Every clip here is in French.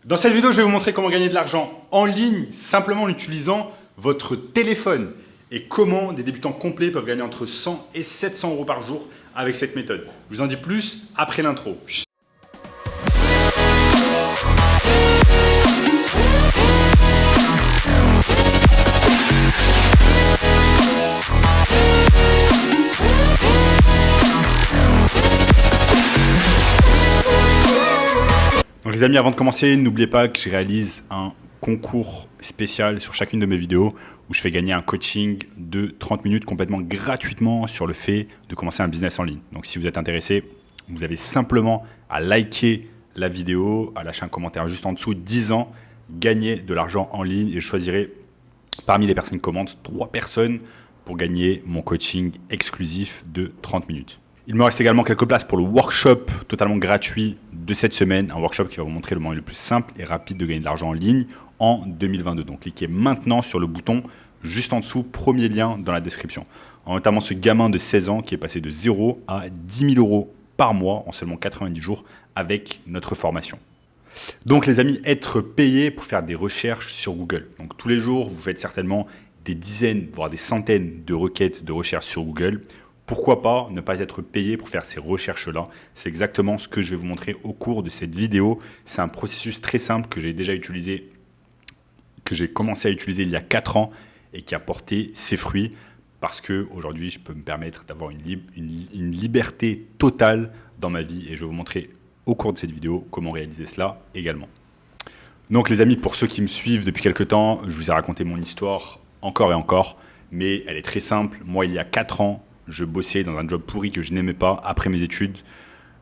Dans cette vidéo, je vais vous montrer comment gagner de l'argent en ligne simplement en utilisant votre téléphone et comment des débutants complets peuvent gagner entre 100 et 700 euros par jour avec cette méthode. Je vous en dis plus après l'intro. Donc les amis, avant de commencer, n'oubliez pas que je réalise un concours spécial sur chacune de mes vidéos où je fais gagner un coaching de 30 minutes complètement gratuitement sur le fait de commencer un business en ligne. Donc si vous êtes intéressé, vous avez simplement à liker la vidéo, à lâcher un commentaire juste en dessous disant gagner de l'argent en ligne et je choisirai parmi les personnes qui commentent 3 personnes pour gagner mon coaching exclusif de 30 minutes. Il me reste également quelques places pour le workshop totalement gratuit de cette semaine, un workshop qui va vous montrer le moyen le plus simple et rapide de gagner de l'argent en ligne en 2022. Donc cliquez maintenant sur le bouton juste en dessous, premier lien dans la description. Notamment ce gamin de 16 ans qui est passé de 0 à 10 000 euros par mois en seulement 90 jours avec notre formation. Donc les amis, être payé pour faire des recherches sur Google. Donc tous les jours, vous faites certainement des dizaines, voire des centaines de requêtes de recherche sur Google. Pourquoi pas ne pas être payé pour faire ces recherches-là? C'est exactement ce que je vais vous montrer au cours de cette vidéo. C'est un processus très simple que j'ai déjà utilisé, que j'ai commencé à utiliser il y a 4 ans et qui a porté ses fruits parce qu'aujourd'hui, je peux me permettre d'avoir une liberté totale dans ma vie et je vais vous montrer au cours de cette vidéo comment réaliser cela également. Donc les amis, pour ceux qui me suivent depuis quelques temps, je vous ai raconté mon histoire encore et encore, mais elle est très simple. Moi, il y a 4 ans, je bossais dans un job pourri que je n'aimais pas après mes études,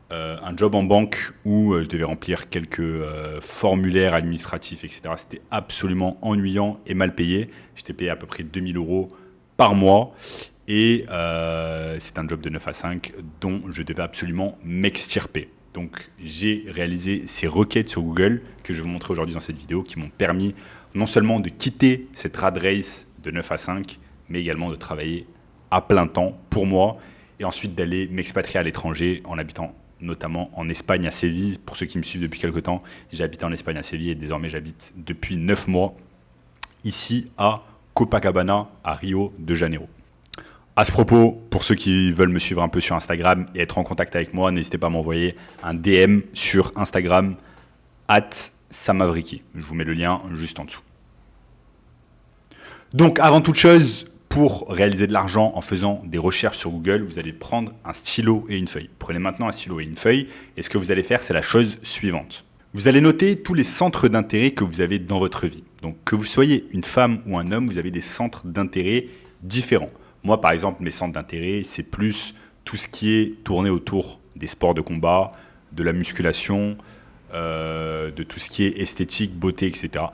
un job en banque où je devais remplir quelques formulaires administratifs, etc. C'était absolument ennuyant et mal payé. J'étais payé à peu près 2 000 euros par mois et c'est un job de 9 à 5 dont je devais absolument m'extirper. Donc j'ai réalisé ces requêtes sur Google que je vais vous montrer aujourd'hui dans cette vidéo qui m'ont permis non seulement de quitter cette rat race de 9 à 5, mais également de travailler à plein temps pour moi et ensuite d'aller m'expatrier à l'étranger en habitant notamment en Espagne à Séville. Pour ceux qui me suivent depuis quelques temps, j'ai habité en Espagne à Séville et désormais j'habite depuis 9 mois ici à Copacabana à Rio de Janeiro. À ce propos, pour ceux qui veulent me suivre un peu sur Instagram et être en contact avec moi, n'hésitez pas à m'envoyer un DM sur Instagram @samavriki. Je vous mets le lien juste en dessous. Donc avant toute chose, pour réaliser de l'argent en faisant des recherches sur Google, vous allez prendre un stylo et une feuille. Prenez maintenant un stylo et une feuille et ce que vous allez faire, c'est la chose suivante. Vous allez noter tous les centres d'intérêt que vous avez dans votre vie. Donc que vous soyez une femme ou un homme, vous avez des centres d'intérêt différents. Moi, par exemple, mes centres d'intérêt, c'est plus tout ce qui est tourné autour des sports de combat, de la musculation, de tout ce qui est esthétique, beauté, etc.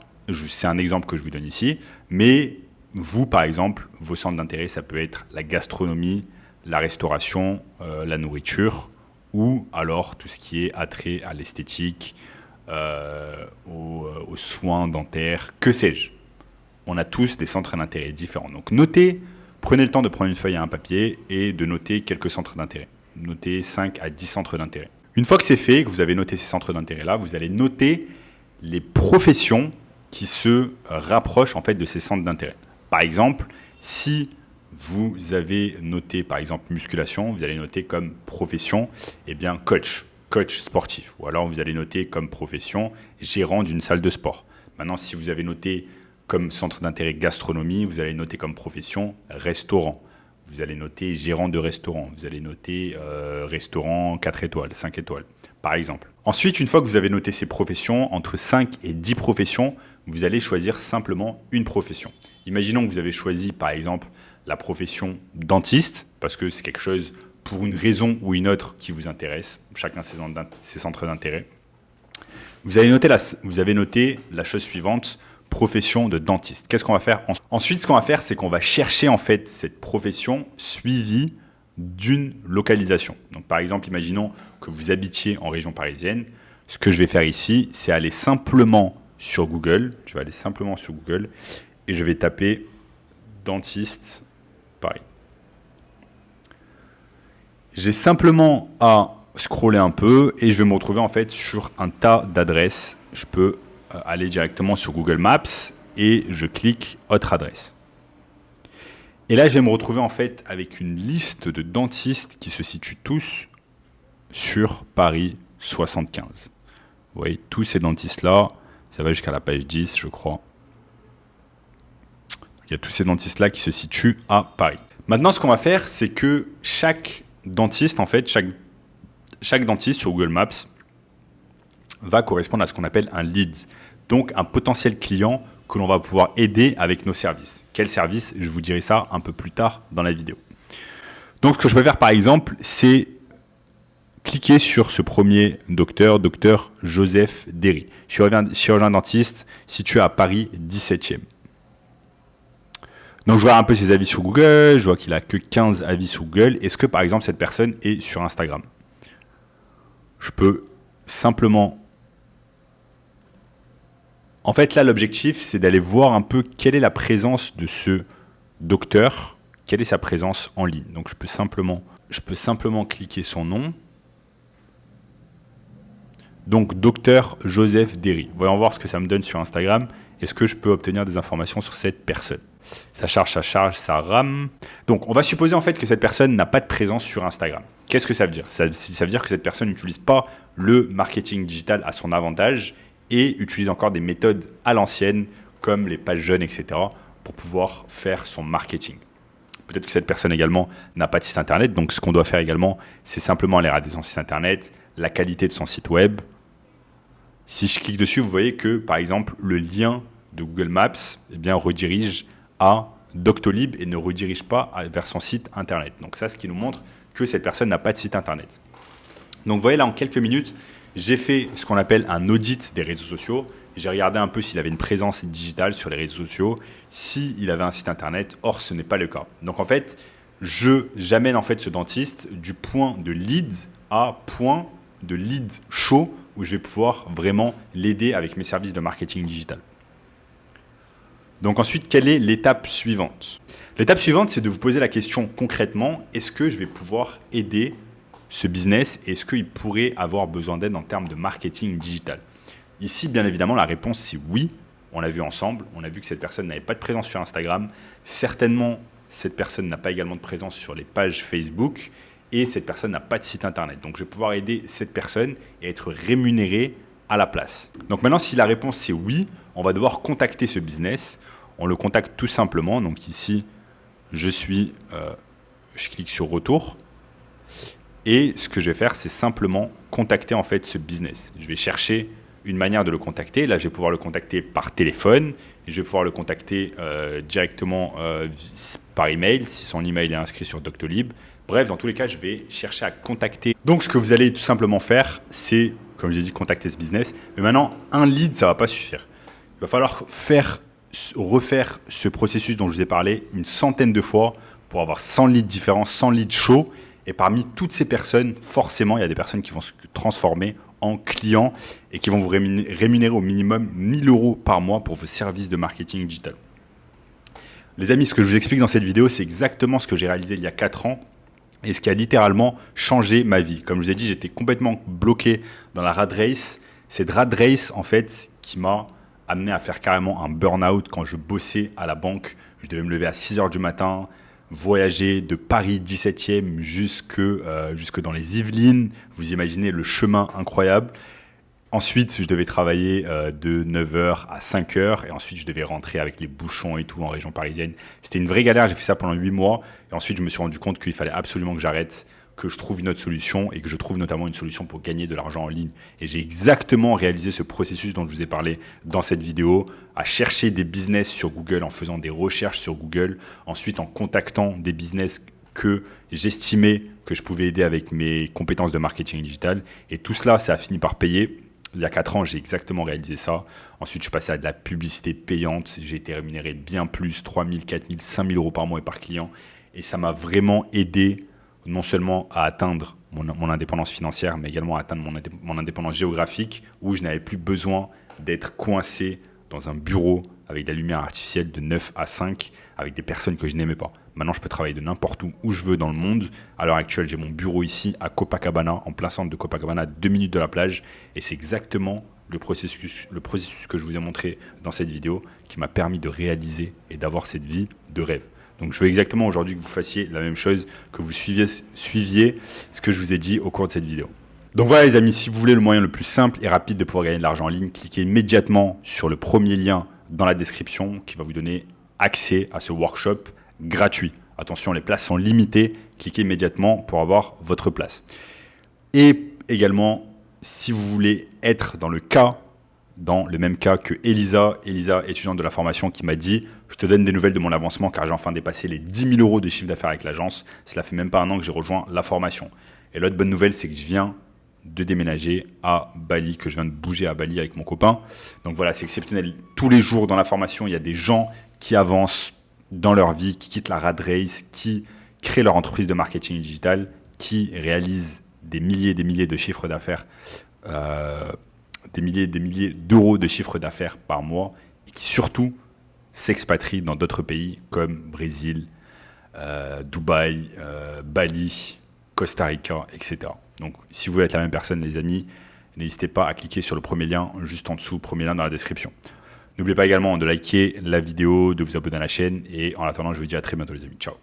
C'est un exemple que je vous donne ici. Mais vous, par exemple, vos centres d'intérêt, ça peut être la gastronomie, la restauration, la nourriture, ou alors tout ce qui est attrait à l'esthétique, aux soins dentaires, que sais-je. On a tous des centres d'intérêt différents. Donc notez, prenez le temps de prendre une feuille et un papier et de noter quelques centres d'intérêt. Notez 5 à 10 centres d'intérêt. Une fois que c'est fait, que vous avez noté ces centres d'intérêt-là, vous allez noter les professions qui se rapprochent en fait de ces centres d'intérêt. Par exemple, si vous avez noté par exemple musculation, vous allez noter comme profession coach sportif. Ou alors vous allez noter comme profession gérant d'une salle de sport. Maintenant, si vous avez noté comme centre d'intérêt gastronomie, vous allez noter comme profession restaurant. Vous allez noter gérant de restaurant. Vous allez noter restaurant 4 étoiles, 5 étoiles, par exemple. Ensuite, une fois que vous avez noté ces professions, entre 5 et 10 professions, vous allez choisir simplement une profession. Imaginons que vous avez choisi, par exemple, la profession dentiste, parce que c'est quelque chose, pour une raison ou une autre, qui vous intéresse, chacun ses centres d'intérêt. Vous avez noté la chose suivante, profession de dentiste. Qu'est-ce qu'on va faire ensuite? Ce qu'on va faire, c'est qu'on va chercher en fait cette profession suivie d'une localisation. Donc, par exemple, imaginons que vous habitiez en région parisienne. Ce que je vais faire ici, c'est aller simplement sur Google. Je vais aller simplement sur Google et je vais taper dentiste Paris. J'ai simplement à scroller un peu et je vais me retrouver en fait sur un tas d'adresses. Je peux aller directement sur Google Maps et je clique autre adresse. Et là, je vais me retrouver en fait avec une liste de dentistes qui se situent tous sur Paris 75. Vous voyez, tous ces dentistes-là, ça va jusqu'à la page 10, je crois. Il y a tous ces dentistes-là qui se situent à Paris. Maintenant, ce qu'on va faire, c'est que chaque dentiste, en fait, chaque dentiste sur Google Maps va correspondre à ce qu'on appelle un lead, donc un potentiel client que l'on va pouvoir aider avec nos services. Quel service? Je vous dirai ça un peu plus tard dans la vidéo. Donc, ce que je peux faire, par exemple, c'est cliquer sur ce premier docteur Joseph Derry, chirurgien dentiste situé à Paris 17e. Donc, je vois un peu ses avis sur Google, je vois qu'il a que 15 avis sur Google. Est-ce que, par exemple, cette personne est sur Instagram? Je peux simplement... En fait, là, l'objectif, c'est d'aller voir un peu quelle est la présence de ce docteur, quelle est sa présence en ligne. Donc, je peux simplement cliquer son nom. Donc, docteur Joseph Derry. Voyons voir ce que ça me donne sur Instagram. Est-ce que je peux obtenir des informations sur cette personne? Ça charge, ça rame. Donc, on va supposer en fait que cette personne n'a pas de présence sur Instagram. Qu'est-ce que ça veut dire? Ça veut dire que cette personne n'utilise pas le marketing digital à son avantage et utilise encore des méthodes à l'ancienne comme les pages jeunes, etc. pour pouvoir faire son marketing. Peut-être que cette personne également n'a pas de site internet. Donc, ce qu'on doit faire également, c'est simplement aller regarder son site internet, la qualité de son site web. Si je clique dessus, vous voyez que, par exemple, le lien de Google Maps redirige à Doctolib et ne redirige pas vers son site internet. Donc ça, ce qui nous montre que cette personne n'a pas de site internet. Donc vous voyez là, en quelques minutes, j'ai fait ce qu'on appelle un audit des réseaux sociaux. J'ai regardé un peu s'il avait une présence digitale sur les réseaux sociaux, s'il avait un site internet. Or, ce n'est pas le cas. Donc en fait, j'amène en fait ce dentiste du point de lead à point de lead chaud où je vais pouvoir vraiment l'aider avec mes services de marketing digital. Donc ensuite, quelle est l'étape suivante? L'étape suivante, c'est de vous poser la question concrètement, est-ce que je vais pouvoir aider ce business? Est-ce qu'il pourrait avoir besoin d'aide en termes de marketing digital? Ici, bien évidemment, la réponse, c'est oui. On l'a vu ensemble. On a vu que cette personne n'avait pas de présence sur Instagram. Certainement, cette personne n'a pas également de présence sur les pages Facebook. Et cette personne n'a pas de site internet. Donc, je vais pouvoir aider cette personne et être rémunéré à la place. Donc maintenant, si la réponse c'est oui, on va devoir contacter ce business. On le contacte tout simplement. Donc ici, je clique sur retour. Et ce que je vais faire, c'est simplement contacter en fait ce business. Je vais chercher une manière de le contacter. Là, je vais pouvoir le contacter par téléphone. Et je vais pouvoir le contacter directement par email, si son email est inscrit sur Doctolib. Bref, dans tous les cas, je vais chercher à contacter. Donc, ce que vous allez tout simplement faire, c'est, comme j'ai dit, contacter ce business. Mais maintenant, un lead, ça ne va pas suffire. Il va falloir refaire ce processus dont je vous ai parlé une centaine de fois pour avoir 100 leads différents, 100 leads chauds. Et parmi toutes ces personnes, forcément, il y a des personnes qui vont se transformer en clients et qui vont vous rémunérer au minimum 1 000 € par mois pour vos services de marketing digital. Les amis, ce que je vous explique dans cette vidéo, c'est exactement ce que j'ai réalisé il y a 4 ans et ce qui a littéralement changé ma vie. Comme je vous ai dit, j'étais complètement bloqué dans la rat race. C'est rat race, en fait, qui m'a amené à faire carrément un burn-out quand je bossais à la banque. Je devais me lever à 6 h du matin, voyager de Paris 17e jusque dans les Yvelines. Vous imaginez le chemin incroyable. Ensuite, je devais travailler de 9 h à 5 h et ensuite, je devais rentrer avec les bouchons et tout en région parisienne. C'était une vraie galère. J'ai fait ça pendant 8 mois et ensuite, je me suis rendu compte qu'il fallait absolument que j'arrête, que je trouve une autre solution et que je trouve notamment une solution pour gagner de l'argent en ligne. Et j'ai exactement réalisé ce processus dont je vous ai parlé dans cette vidéo, à chercher des business sur Google en faisant des recherches sur Google, ensuite en contactant des business que j'estimais que je pouvais aider avec mes compétences de marketing digital. Et tout cela, ça a fini par payer. Il y a 4 ans, j'ai exactement réalisé ça. Ensuite, je suis passé à de la publicité payante. J'ai été rémunéré bien plus, 3 000, 4 000, 5 000 € par mois et par client. Et ça m'a vraiment aidé non seulement à atteindre mon indépendance financière, mais également à atteindre mon indépendance géographique, où je n'avais plus besoin d'être coincé dans un bureau avec de la lumière artificielle de 9 à 5, avec des personnes que je n'aimais pas. Maintenant, je peux travailler de n'importe où je veux dans le monde. À l'heure actuelle, j'ai mon bureau ici à Copacabana, en plein centre de Copacabana, à 2 minutes de la plage. Et c'est exactement le processus que je vous ai montré dans cette vidéo qui m'a permis de réaliser et d'avoir cette vie de rêve. Donc je veux exactement aujourd'hui que vous fassiez la même chose, que vous suiviez ce que je vous ai dit au cours de cette vidéo. Donc voilà les amis, si vous voulez le moyen le plus simple et rapide de pouvoir gagner de l'argent en ligne, cliquez immédiatement sur le premier lien dans la description qui va vous donner accès à ce workshop gratuit. Attention, les places sont limitées, cliquez immédiatement pour avoir votre place. Et également, si vous voulez être dans le même cas que Elisa, étudiante de la formation, qui m'a dit « Je te donne des nouvelles de mon avancement car j'ai enfin dépassé les 10 000 € de chiffre d'affaires avec l'agence. Cela fait même pas un an que j'ai rejoint la formation. » Et l'autre bonne nouvelle, c'est que je viens de déménager à Bali, que je viens de bouger à Bali avec mon copain. Donc voilà, c'est exceptionnel. Tous les jours dans la formation, il y a des gens qui avancent dans leur vie, qui quittent la rat race, qui créent leur entreprise de marketing digital, qui réalisent des milliers de chiffres d'affaires, des milliers d'euros de chiffre d'affaires par mois et qui surtout s'expatrient dans d'autres pays comme Brésil, Dubaï, Bali, Costa Rica, etc. Donc si vous voulez être la même personne les amis, n'hésitez pas à cliquer sur le premier lien juste en dessous, premier lien dans la description. N'oubliez pas également de liker la vidéo, de vous abonner à la chaîne et en attendant je vous dis à très bientôt les amis. Ciao.